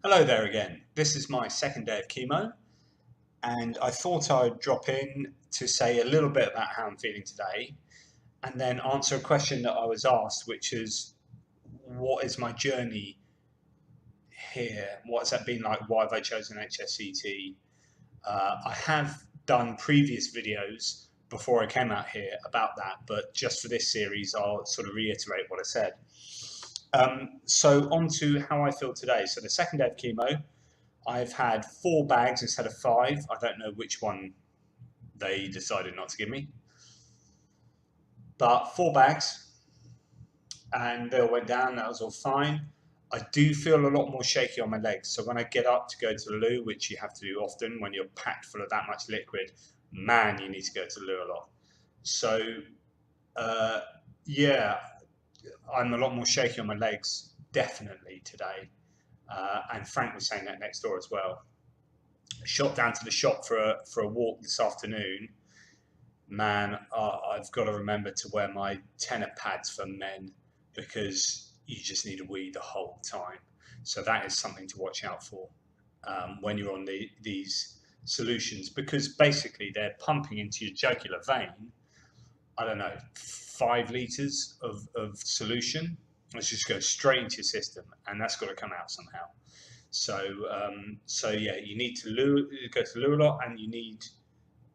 Hello there again. This is my second day of chemo, and I thought I'd drop in to say a little bit about how I'm feeling today, and then answer a question that I was asked, which is, what is my journey here? What's that been like? Why have I chosen HSCT? I have done previous videos before I came out here about that, but just for this series, I'll sort of reiterate what I said. So on to how I feel today. So the second day of chemo, I've had 4 bags instead of 5. I don't know which one they decided not to give me, but 4 bags, and they all went down. That was all fine. I do feel a lot more shaky on my legs. So when I get up to go to the loo, which you have to do often when you're packed full of that much liquid, man, you need to go to the loo a lot. So yeah, I'm a lot more shaky on my legs, definitely today. And Frank was saying that next door as well. Shot down to the shop for a walk this afternoon. Man, I've got to remember to wear my tenor pads for men, because you just need a wee the whole time. So that is something to watch out for when you're on these solutions, because basically they're pumping into your jugular vein, I don't know, 5 litres of solution. Let's just go straight into your system, and that's got to come out somehow. So yeah, you need to go to the loo a lot, and you need,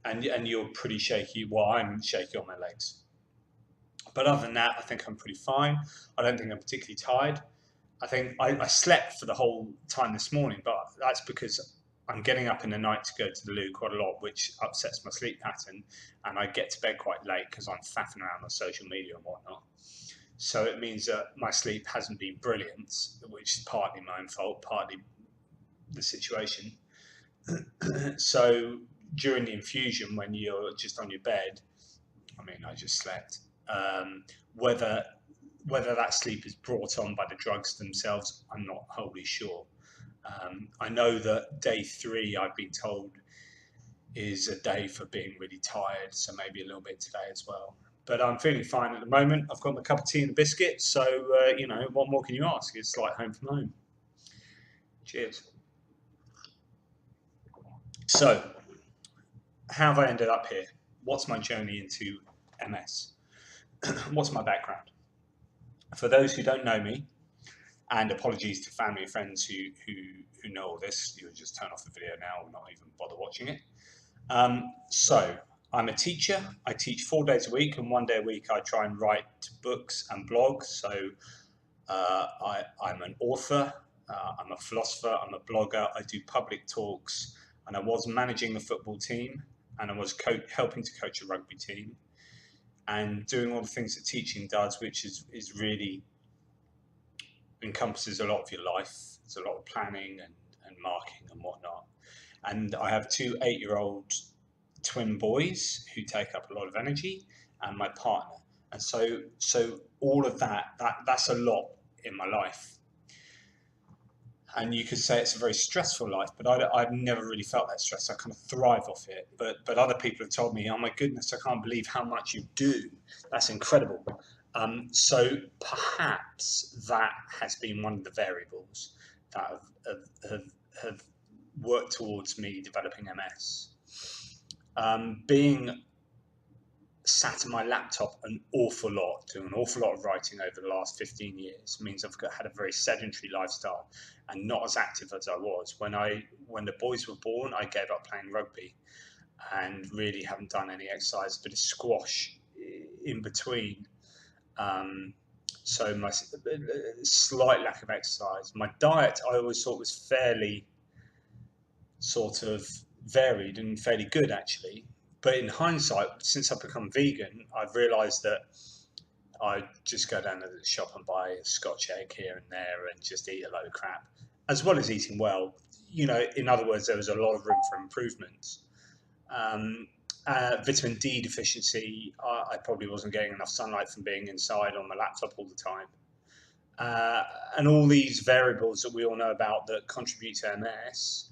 and you're pretty shaky. Well, I'm shaky on my legs, but other than that, I think I'm pretty fine. I don't think I'm particularly tired. I think I slept for the whole time this morning, but that's because I'm getting up in the night to go to the loo quite a lot, which upsets my sleep pattern, and I get to bed quite late because I'm faffing around on social media and whatnot. So it means that my sleep hasn't been brilliant, which is partly my own fault, partly the situation. So during the infusion, when you're just on your bed, I mean, I just slept. Whether that sleep is brought on by the drugs themselves, I'm not wholly sure. I know that day 3, I've been told, is a day for being really tired, so maybe a little bit today as well. But I'm feeling fine at the moment. I've got my cup of tea and a biscuit, so you know, what more can you ask? It's like home from home. Cheers. So, how have I ended up here? What's my journey into MS? What's my background? For those who don't know me, and apologies to family and friends who know all this, you'll just turn off the video now or not even bother watching it. So, I'm a teacher. I teach 4 days a week, and 1 day a week I try and write books and blogs. So I'm an author, I'm a philosopher, I'm a blogger, I do public talks, and I was managing a football team, and I was helping to coach a rugby team, and doing all the things that teaching does, which is really encompasses a lot of your life. It's a lot of planning and marking and whatnot. And I have 2 8-year-old twin boys who take up a lot of energy, and my partner. And so all of that's a lot in my life. And you could say it's a very stressful life, but I've never really felt that stress. I kind of thrive off it. But other people have told me, oh my goodness, I can't believe how much you do. That's incredible. So perhaps that has been one of the variables that have worked towards me developing MS. Being sat at my laptop an awful lot, doing an awful lot of writing over the last 15 years means I've had a very sedentary lifestyle and not as active as I was. When the boys were born, I gave up playing rugby and really haven't done any exercise, a bit of squash in between. So my slight lack of exercise. My diet I always thought was fairly sort of varied and fairly good, actually. But in hindsight, since I've become vegan, I've realised that I just go down to the shop and buy a Scotch egg here and there and just eat a load of crap, as well as eating well. You know, in other words, there was a lot of room for improvement. Vitamin D deficiency, I probably wasn't getting enough sunlight from being inside on my laptop all the time. And all these variables that we all know about that contribute to MS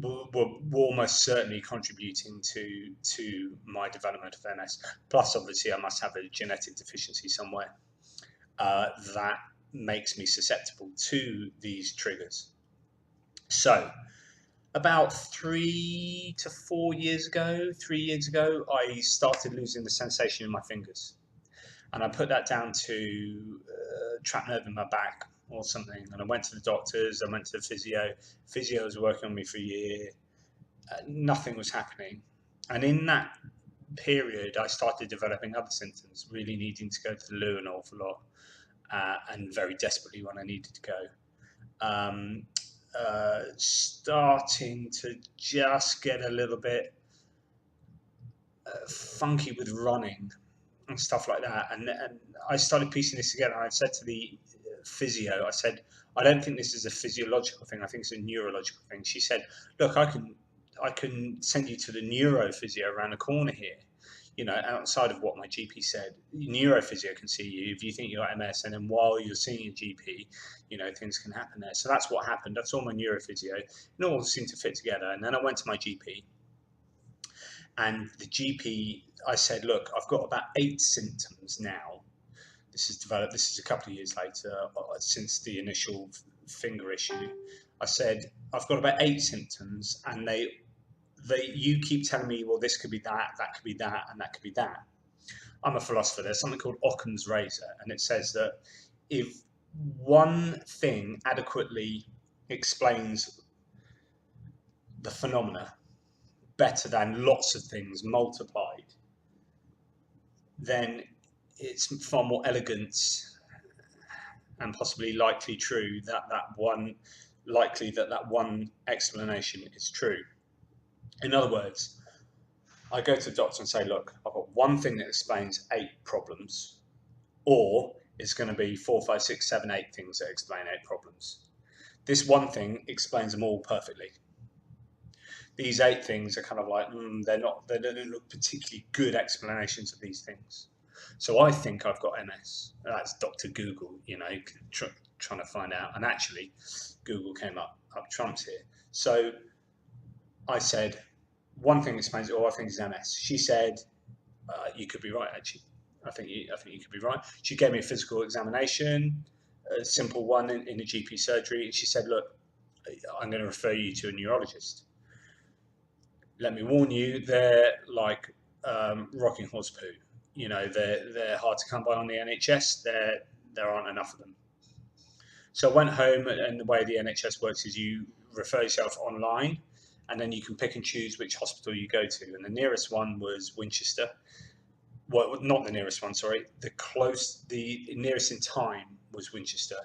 were almost certainly contributing to my development of MS. Plus, obviously, I must have a genetic deficiency somewhere that makes me susceptible to these triggers. So about 3 years ago, I started losing the sensation in my fingers. And I put that down to trapped nerve in my back or something. And I went to the doctors, I went to the physio. Physio was working on me for a year. Nothing was happening. And in that period, I started developing other symptoms, really needing to go to the loo an awful lot, and very desperately when I needed to go. Starting to just get a little bit funky with running and stuff like that. And I started piecing this together. I said to the physio, I said, I don't think this is a physiological thing. I think it's a neurological thing. She said, look, I can send you to the neuro physio around the corner here. You know, outside of what my GP said, neuro physio can see you if you think you got MS, and then while you're seeing your GP, you know, things can happen there. So that's what happened. I saw my neuro physio. It all seemed to fit together. And then I went to my GP, and the GP, I said, look, I've got about 8 symptoms now. This has developed, this is a couple of years later, since the initial finger issue. I said, I've got about 8 symptoms, and you keep telling me, well, this could be that could be that, and that could be that. I'm a philosopher. There's something called Occam's razor, and it says that if one thing adequately explains the phenomena better than lots of things multiplied, then it's far more elegant and possibly likely true that that one explanation is true. In other words, I go to the doctor and say, look, I've got one thing that explains 8 problems, or it's going to be 4, 5, 6, 7, 8 things that explain 8 problems. This one thing explains them all perfectly. These 8 things are kind of like, they don't look particularly good explanations of these things. So I think I've got MS. That's Dr. Google, you know, trying to find out. And actually, Google came up trumps here. So I said, one thing explains it all, I think is MS. She said, you could be right, actually. I think you could be right. She gave me a physical examination, a simple one in a GP surgery. And she said, look, I'm going to refer you to a neurologist. Let me warn you, they're like rocking horse poo. You know, they're hard to come by on the NHS. There aren't enough of them. So I went home, and the way the NHS works is you refer yourself online, and then you can pick and choose which hospital you go to. And the nearest one was Winchester. Well, not the nearest one, sorry. The nearest in time was Winchester.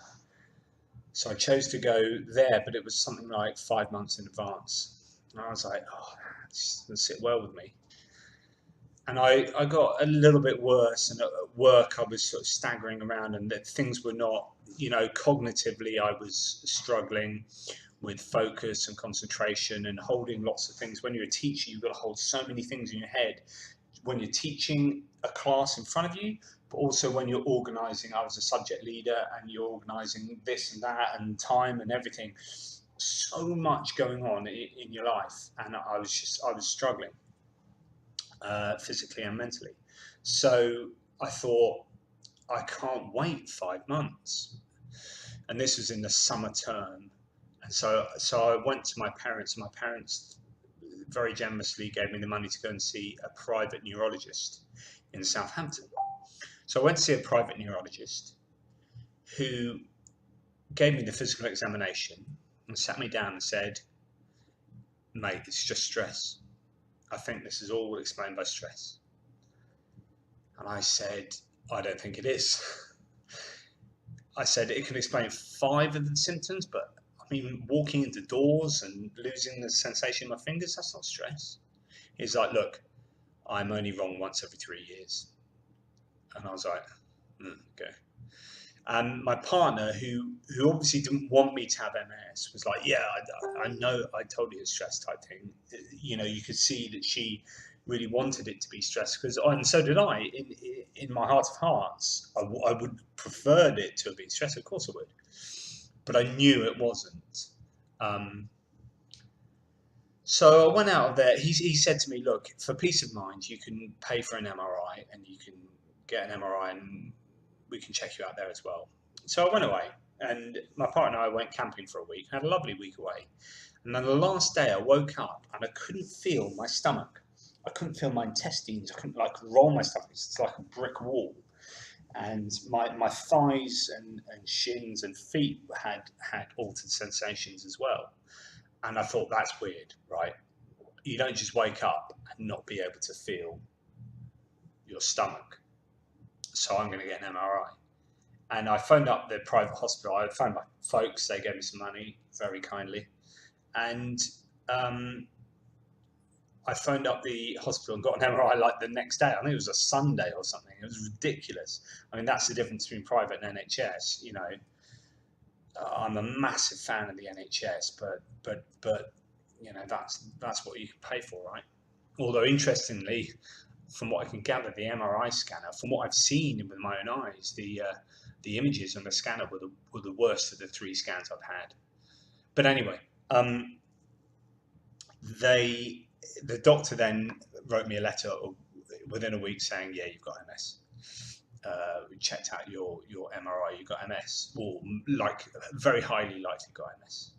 So I chose to go there, but it was something like 5 months in advance. And I was like, oh, that doesn't sit well with me. And I got a little bit worse, and at work I was sort of staggering around, and that things were not, you know, cognitively I was struggling with focus and concentration and holding lots of things. When you're a teacher, you've got to hold so many things in your head when you're teaching a class in front of you, but also when you're organising. I was a subject leader, and you're organising this and that and time and everything. So much going on in your life, and I was struggling. Physically and mentally. So I thought, I can't wait 5 months. And this was in the summer term. And so I went to my parents, and my parents very generously gave me the money to go and see a private neurologist in Southampton. So I went to see a private neurologist who gave me the physical examination and sat me down and said, mate, it's just stress. I think this is all explained by stress. And I said, I don't think it is. I said, it can explain 5 of the symptoms, but I mean, walking into doors and losing the sensation in my fingers, that's not stress. He's like, look, I'm only wrong once every 3 years. And I was like, okay. And my partner, who obviously didn't want me to have MS, was like, yeah, I know, I told you it's stress type thing. You know, you could see that she really wanted it to be stress, and so did I. In my heart of hearts, I would preferred it to have been stress. Of course I would, but I knew it wasn't. So I went out of there. He said to me, look, for peace of mind, you can pay for an MRI, and you can get an MRI, and we can check you out there as well. So I went away, And my partner and I went camping for a week, had a lovely week away. And then the last day I woke up and I couldn't feel my stomach. I couldn't feel my intestines. I couldn't like roll my stomach. It's like a brick wall. And my thighs and shins and feet had altered sensations as well. And I thought, that's weird, right? You don't just wake up and not be able to feel your stomach. So I'm going to get an MRI. And I phoned up the private hospital. I phoned my folks. They gave me some money very kindly. And I phoned up the hospital and got an MRI like the next day. I think it was a Sunday or something. It was ridiculous. I mean, that's the difference between private and NHS. You know, I'm a massive fan of the NHS, but you know, that's what you can pay for, right? Although interestingly, from what I can gather, the MRI scanner, from what I've seen with my own eyes, the images on the scanner were the worst of the 3 scans I've had. But anyway, the doctor then wrote me a letter within a week saying, yeah, you've got MS. We checked out your MRI, you've got MS, or like very highly likely got MS.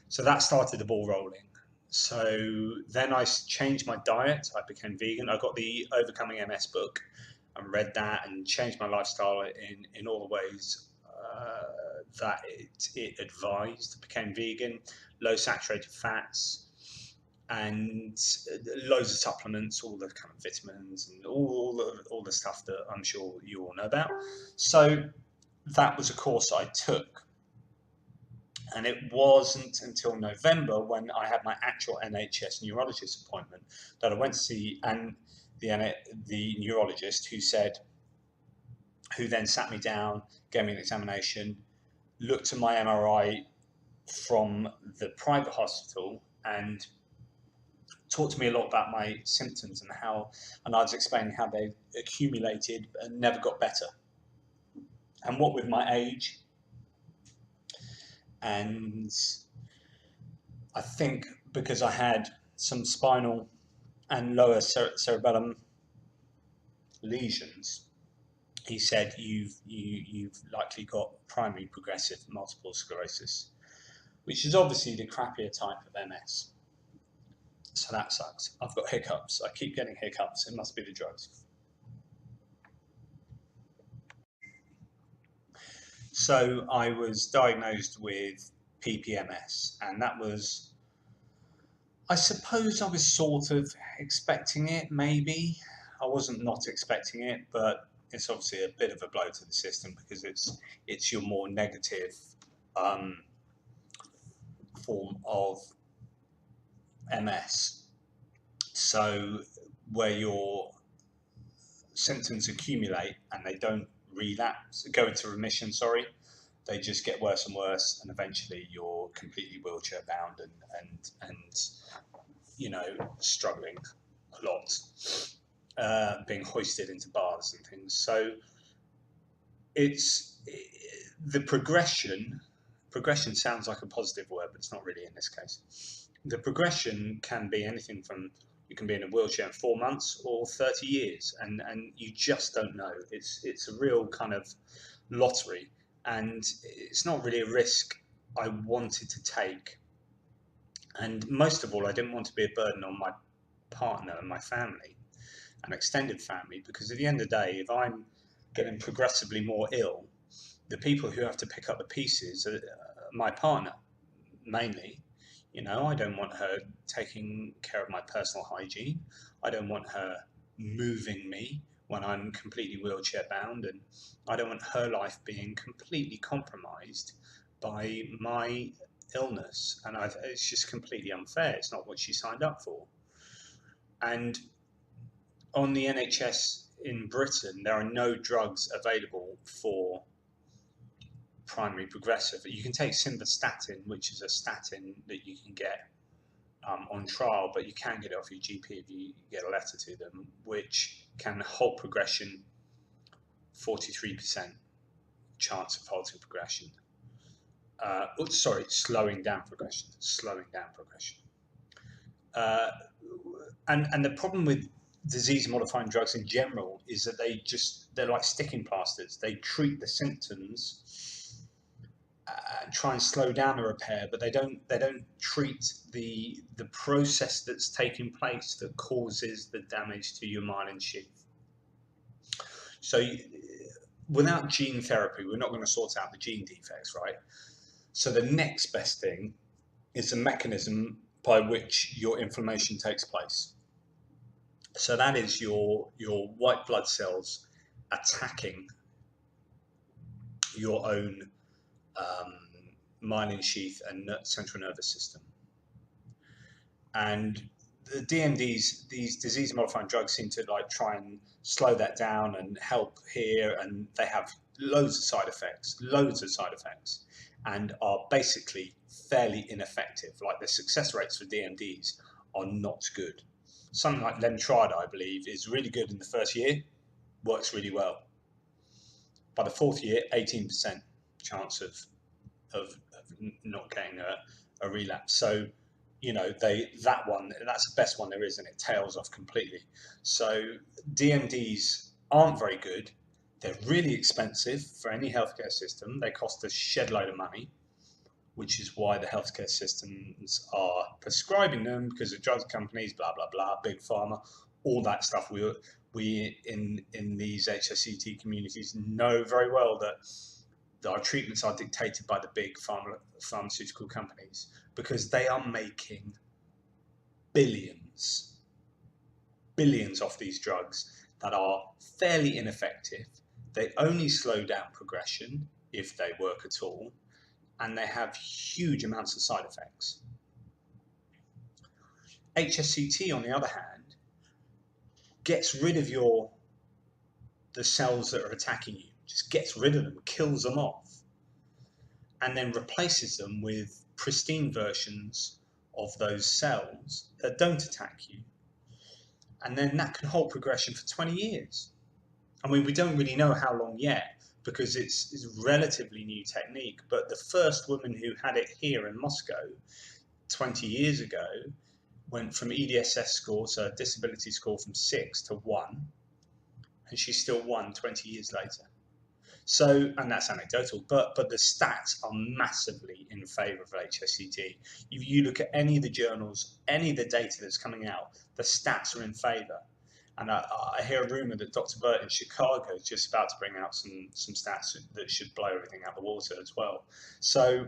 So that started the ball rolling. So then I changed my diet. I became vegan. I got the Overcoming MS book and read that and changed my lifestyle in all the ways that it advised. Became vegan, low saturated fats, and loads of supplements, all the kind of vitamins and all the stuff that I'm sure you all know about. So that was a course I took. And it wasn't until November, when I had my actual NHS neurologist appointment, that I went to see the neurologist, who then sat me down, gave me an examination, looked at my MRI from the private hospital, and talked to me a lot about my symptoms and I was explaining how they accumulated and never got better. And what with my age, and I think because I had some spinal and lower cerebellum lesions, he said you've likely got primary progressive multiple sclerosis, which is obviously the crappier type of MS. So that sucks. I've got hiccups. I keep getting hiccups. It must be the drugs. So I was diagnosed with PPMS, and that was, I suppose I was sort of expecting it, maybe. I wasn't not expecting it, but it's obviously a bit of a blow to the system because it's your more negative form of MS. So where your symptoms accumulate and they don't go into remission, they just get worse and worse, and eventually you're completely wheelchair bound and you know, struggling a lot, being hoisted into baths and things. So the progression sounds like a positive word, but it's not really in this case. The progression can be anything from, you can be in a wheelchair in 4 months or 30 years, and you just don't know. It's a real kind of lottery, and it's not really a risk I wanted to take. And most of all, I didn't want to be a burden on my partner and my family and extended family, because at the end of the day, if I'm getting progressively more ill, the people who have to pick up the pieces are my partner, mainly. You know, I don't want her taking care of my personal hygiene. I don't want her moving me when I'm completely wheelchair bound, and I don't want her life being completely compromised by my illness. And it's just completely unfair. It's not what she signed up for. And on the NHS in Britain, there are no drugs available for primary progressive. You can take simvastatin, which is a statin that you can get on trial, but you can get it off your GP if you get a letter to them, which can halt progression, 43% chance of halting progression. Slowing down progression. And the problem with disease-modifying drugs in general is that they're like sticking plasters. They treat the symptoms try and slow down a repair, but they don't treat the process that's taking place that causes the damage to your myelin sheath. So without gene therapy, we're not going to sort out the gene defects, right? So the next best thing is a mechanism by which your inflammation takes place. So that is your white blood cells attacking your own myelin sheath and central nervous system. And the DMDs, these disease-modifying drugs, seem to like try and slow that down and help here, and they have loads of side effects, and are basically fairly ineffective. Like the success rates for DMDs are not good. Something like Lemtrada, I believe, is really good in the first year, works really well. By the fourth year, 18% chance of not getting a relapse. So, you know, that's the best one there is, and it tails off completely. So DMDs aren't very good. They're really expensive for any healthcare system. They cost a shed load of money, which is why the healthcare systems are prescribing them, because of drug companies, blah, blah, blah, big pharma, all that stuff. We in these HSCT communities know very well that our treatments are dictated by the big pharmaceutical companies, because they are making billions off these drugs that are fairly ineffective. They only slow down progression if they work at all, and they have huge amounts of side effects. HSCT, on the other hand, gets rid of the cells that are attacking you, just gets rid of them, kills them off, and then replaces them with pristine versions of those cells that don't attack you. And then that can halt progression for 20 years. I mean, we don't really know how long yet, because it's a relatively new technique, but the first woman who had it here in Moscow 20 years ago went from EDSS score, so a disability score, from 6 to 1, and she still won 20 years later. So, and that's anecdotal, but the stats are massively in favour of HSCT. If you look at any of the journals, any of the data that's coming out, the stats are in favour. And I hear a rumour that Dr. Burt in Chicago is just about to bring out some stats that should blow everything out of the water as well. So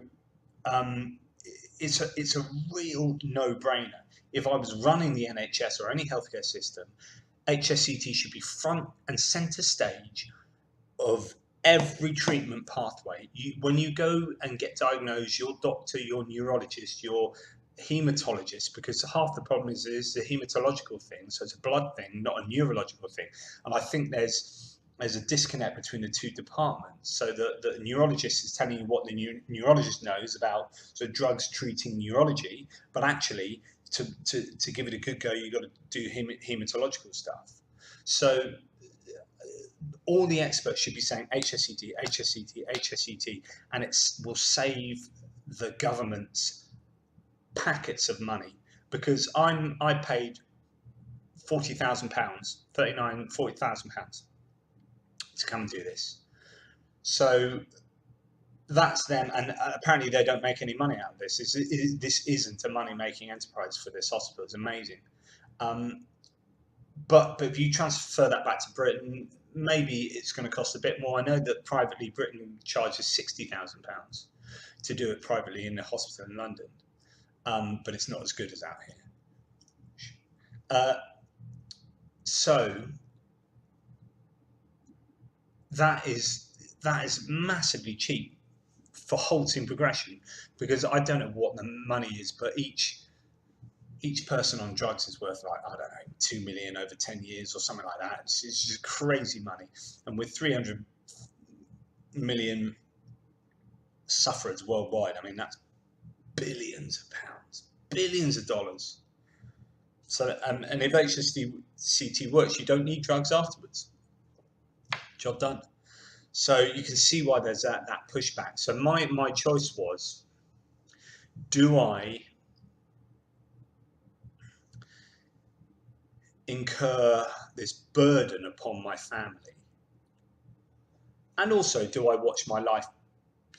it's a real no-brainer. If I was running the NHS or any healthcare system, HSCT should be front and centre stage of every treatment pathway. When you go and get diagnosed, your doctor, your neurologist, your hematologist, because half the problem is the hematological thing, so it's a blood thing, not a neurological thing. And I think there's a disconnect between the two departments. So the neurologist is telling you what the neurologist knows about drugs treating neurology, but actually to give it a good go, you've got to do hematological stuff. So all the experts should be saying HSCT, HSCT, HSCT, and it will save the government's packets of money, because I paid £40,000, £40,000 to come and do this. So that's them, and apparently they don't make any money out of this. This isn't a money-making enterprise for this hospital. It's amazing. But if you transfer that back to Britain, maybe it's going to cost a bit more. I know that privately Britain charges £60,000 to do it privately in the hospital in London, but it's not as good as out here. So that is massively cheap for halting progression, because I don't know what the money is, but each person on drugs is worth, like, I don't know, 2 million over 10 years or something like that. It's just crazy money. And with 300 million sufferers worldwide, I mean, that's billions of pounds, billions of dollars. So, and if HSCT works, you don't need drugs afterwards. Job done. So you can see why there's that pushback. So my choice was, do I incur this burden upon my family, and also do I watch my life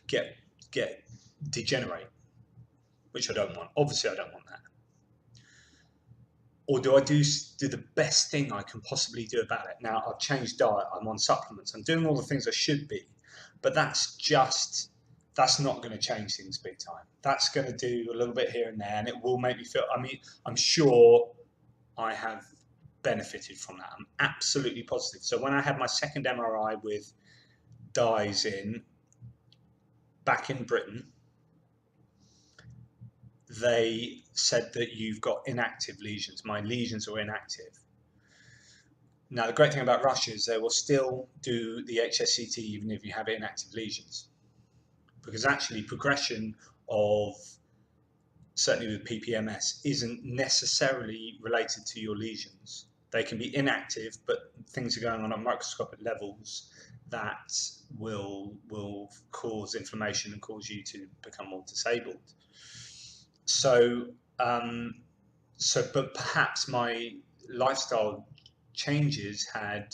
get get degenerate, which I don't want. Obviously, I don't want that. Or do I do the best thing I can possibly do about it? Now, I've changed diet, I'm on supplements, I'm doing all the things I should be, but that's not going to change things big time. That's going to do a little bit here and there, and it will make me feel, I mean, I'm sure I have benefited from that. I'm absolutely positive. So when I had my second MRI with dyes back in Britain, they said that you've got inactive lesions. My lesions are inactive. Now, the great thing about Russia is they will still do the HSCT even if you have inactive lesions. Because actually progression of, certainly with PPMS, isn't necessarily related to your lesions. They can be inactive, but things are going on at microscopic levels that will cause inflammation and cause you to become more disabled. So, but perhaps my lifestyle changes had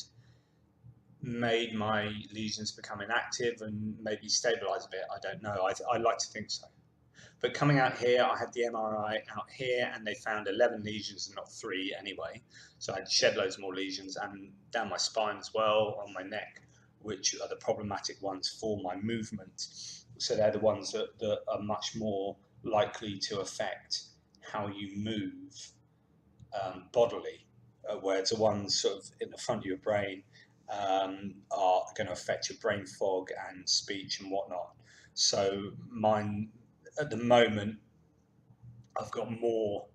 made my lesions become inactive and maybe stabilize a bit. I don't know. I like to think so. But coming out here, I had the MRI out here, and they found 11 lesions and not 3 anyway. So I had shed loads more lesions, and down my spine as well, on my neck, which are the problematic ones for my movement. So they're the ones that are much more likely to affect how you move bodily, whereas the ones sort of in the front of your brain are going to affect your brain fog and speech and whatnot. So mine, at the moment, I've got more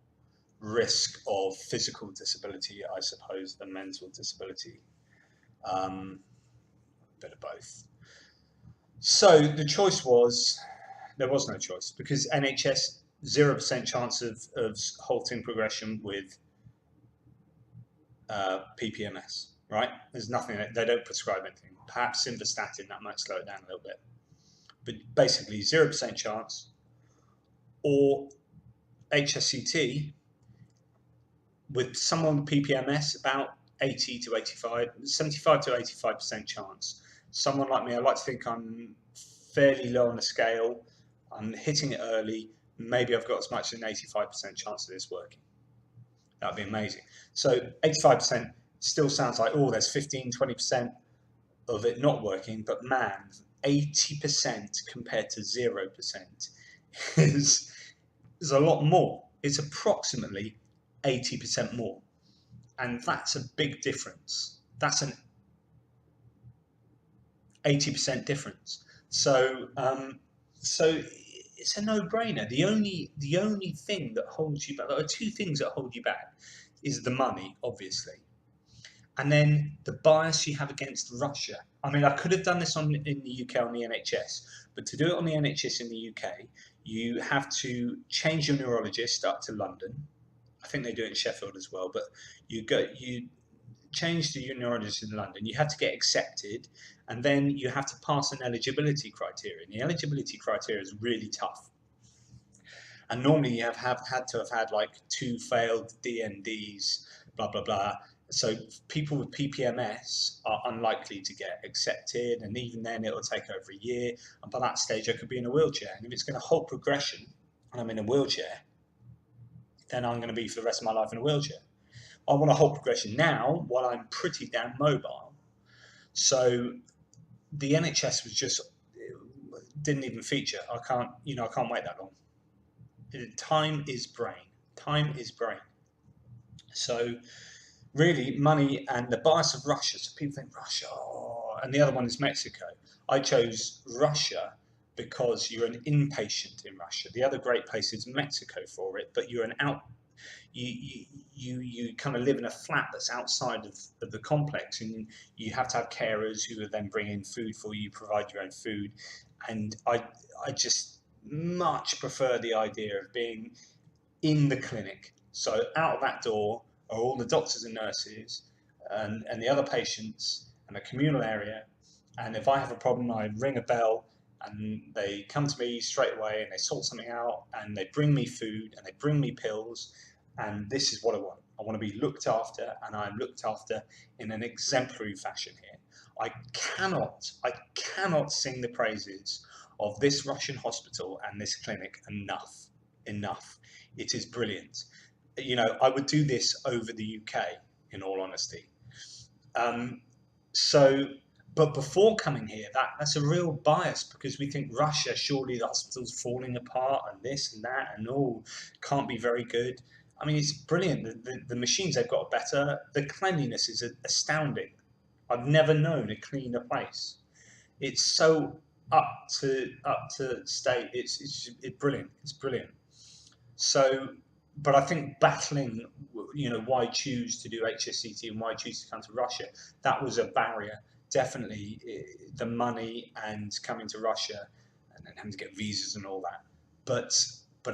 risk of physical disability, I suppose, than mental disability. A bit of both. So the choice was, there was no choice, because NHS, 0% chance of halting progression with PPMS, right? There's nothing, they don't prescribe anything. Perhaps simvastatin, that might slow it down a little bit. But basically 0% chance, or HSCT with someone with PPMS, about 75 to 85% chance. Someone like me, I like to think I'm fairly low on the scale. I'm hitting it early. Maybe I've got as much as an 85% chance of this working. That'd be amazing. So 85% still sounds like, oh, there's 15, 20% of it not working, but man, 80% compared to 0% is a lot more. It's approximately 80% more. And that's a big difference. That's an 80% difference. So it's a no-brainer. The only thing that holds you back, there are 2 things that hold you back, is the money, obviously, and then the bias you have against Russia. I mean, I could have done this in the UK on the NHS, but to do it on the NHS in the UK, you have to change your neurologist up to London. I think they do it in Sheffield as well, but you change the neurologist in London, you have to get accepted, and then you have to pass an eligibility criteria. And the eligibility criteria is really tough. And normally you have had to have had like 2 failed DNDs, blah, blah, blah. So people with PPMS are unlikely to get accepted, and even then it will take over a year. And by that stage, I could be in a wheelchair. And if it's going to halt progression and I'm in a wheelchair, then I'm going to be for the rest of my life in a wheelchair. I want to halt progression now while I'm pretty damn mobile. So the NHS didn't even feature. I can't wait that long. Time is brain. Time is brain. So really, money and the bias of Russia. So people think Russia, and the other one is Mexico. I chose Russia because you're an inpatient in Russia. The other great place is Mexico for it, but you're you kind of live in a flat that's outside of the complex, and you have to have carers who will then bring in food for you, provide your own food. And I just much prefer the idea of being in the clinic. So out of that door are all the doctors and nurses and the other patients and the communal area. And if I have a problem, I ring a bell and they come to me straight away and they sort something out and they bring me food and they bring me pills. And this is what I want. I want to be looked after, and I'm looked after in an exemplary fashion here. I cannot sing the praises of this Russian hospital and this clinic enough. It is brilliant. You know, I would do this over the UK, in all honesty. But before coming here, that's a real bias, because we think Russia, surely the hospital's falling apart and this and that and all, can't be very good. I mean, it's brilliant. The machines they've got are better. The cleanliness is astounding. I've never known a cleaner place. It's so up to state. It's brilliant. It's brilliant. So, but I think battling, you know, why choose to do HSCT and why choose to come to Russia, that was a barrier. Definitely the money and coming to Russia and then having to get visas and all that. But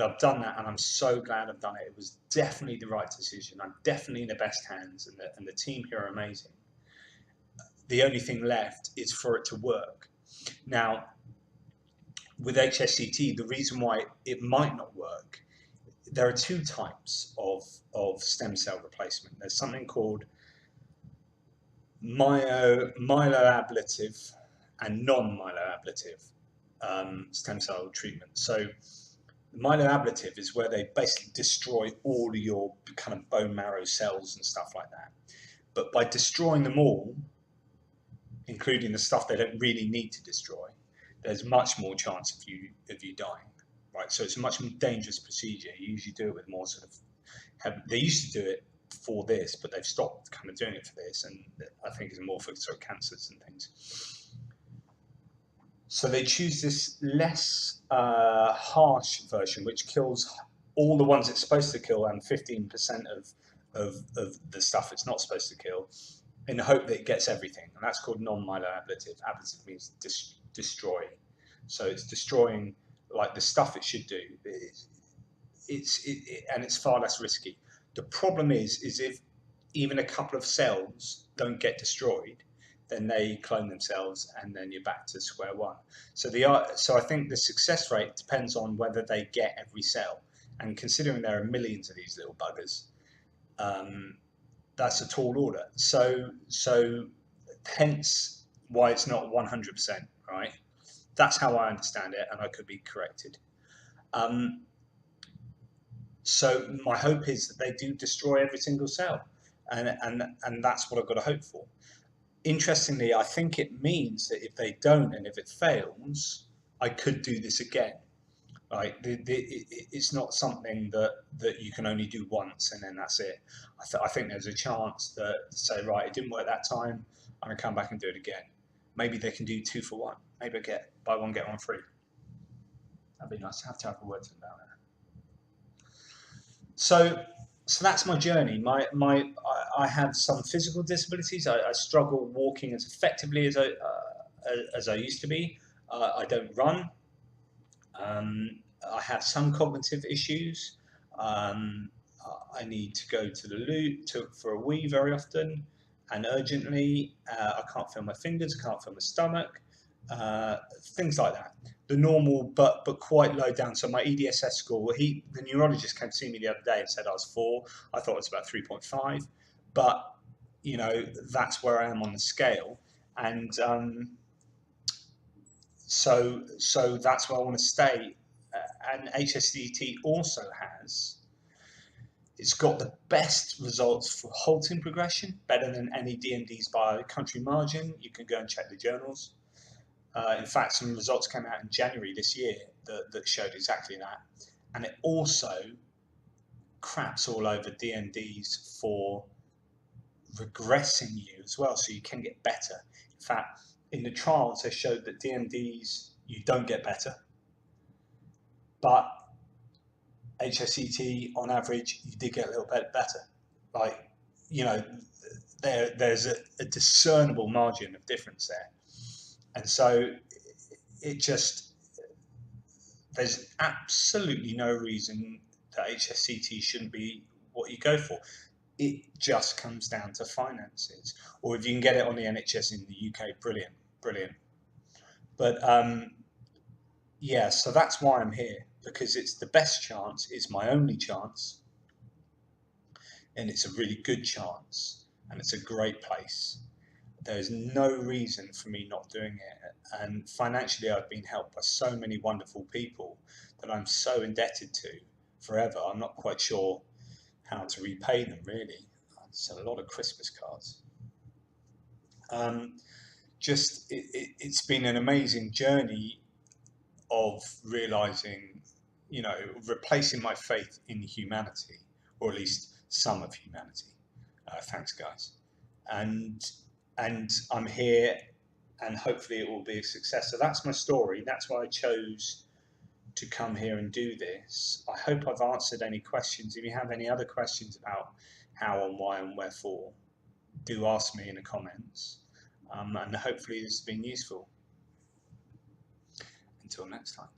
I've done that, and I'm so glad I've done it. It was definitely the right decision. I'm definitely in the best hands, and the team here are amazing. The only thing left is for it to work. Now, with HSCT, the reason why it might not work, there are two types of stem cell replacement. There's something called myeloablative and non-myeloablative stem cell treatment. So myeloablative is where they basically destroy all of your kind of bone marrow cells and stuff like that. But by destroying them all, including the stuff they don't really need to destroy, there's much more chance of you dying, right? So it's a much more dangerous procedure. You usually do it with more sort of, they used to do it for this, but they've stopped kind of doing it for this, and I think it's more for sort of cancers and things. So they choose this less harsh version, which kills all the ones it's supposed to kill and 15% of the stuff it's not supposed to kill, in the hope that it gets everything. And that's called non-myeloablative. Ablative means destroy. So it's destroying like the stuff it should do. And it's far less risky. The problem is if even a couple of cells don't get destroyed, then they clone themselves, and then you're back to square one. So I think the success rate depends on whether they get every cell. And considering there are millions of these little buggers, that's a tall order. So hence why it's not 100%, right? That's how I understand it, and I could be corrected. So my hope is that they do destroy every single cell, and that's what I've got to hope for. Interestingly, I think it means that if they don't, and if it fails, I could do this again. Right? It's not something that you can only do once and then that's it. I think there's a chance that, say, right, it didn't work that time, I'm going to come back and do it again. Maybe they can do 2 for 1. Maybe I get buy one, get one free. That'd be nice. Have to have a word to them about that. So that's my journey. I have some physical disabilities. I struggle walking as effectively as I used to be. I don't run. I have some cognitive issues. I need to go to the loo for a wee very often and urgently. I can't feel my fingers, I can't feel my stomach, things like that. The normal, but quite low down. So my EDSS score, the neurologist came to see me the other day and said I was 4. I thought it was about 3.5, but you know, that's where I am on the scale. And so that's where I want to stay. And HSCT also it's got the best results for halting progression, better than any DMDs by a country margin. You can go and check the journals. In fact, some results came out in January this year that showed exactly that. And it also craps all over DMDs for regressing you as well, so you can get better. In fact, in the trials, they showed that DMDs, you don't get better. But HSCT, on average, you did get a little bit better. Like, you know, there's a discernible margin of difference there. And so there's absolutely no reason that HSCT shouldn't be what you go for. It just comes down to finances. Or if you can get it on the NHS in the UK, brilliant. But yeah, so that's why I'm here, because it's the best chance, it's my only chance, and it's a really good chance, and it's a great place. There's no reason for me not doing it. And financially, I've been helped by so many wonderful people that I'm so indebted to forever. I'm not quite sure how to repay them, really. It's a lot of Christmas cards. It's been an amazing journey of realizing, replacing my faith in humanity, or at least some of humanity. Thanks, guys. And I'm here, and hopefully it will be a success. So that's my story. That's why I chose to come here and do this. I hope I've answered any questions. If you have any other questions about how and why and wherefore, do ask me in the comments. And hopefully this has been useful. Until next time.